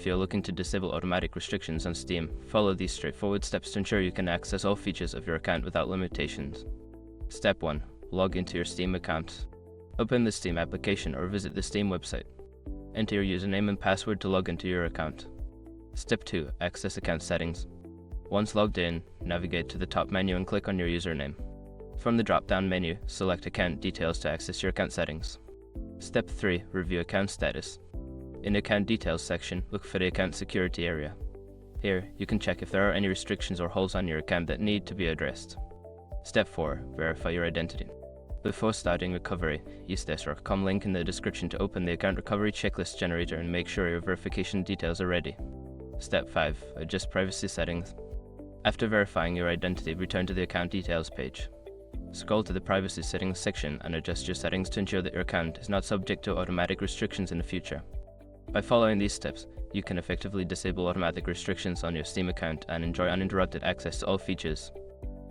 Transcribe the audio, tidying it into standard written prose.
If you're looking to disable automatic restrictions on Steam, follow these straightforward steps to ensure you can access all features of your account without limitations. Step 1. Log into your Steam account. Open the Steam application or visit the Steam website. Enter your username and password to log into your account. Step 2. Access account settings. Once logged in, navigate to the top menu and click on your username. From the drop-down menu, select Account Details to access your account settings. Step 3. Review account status. In the Account Details section, look for the Account Security area. Here, you can check if there are any restrictions or holes on your account that need to be addressed. Step 4. Verify your identity. Before starting recovery, use the SRCOM link in the description to open the Account Recovery Checklist Generator and make sure your verification details are ready. Step 5. Adjust privacy settings. After verifying your identity, return to the Account Details page. Scroll to the Privacy Settings section and adjust your settings to ensure that your account is not subject to automatic restrictions in the future. By following these steps, you can effectively disable automatic restrictions on your Steam account and enjoy uninterrupted access to all features.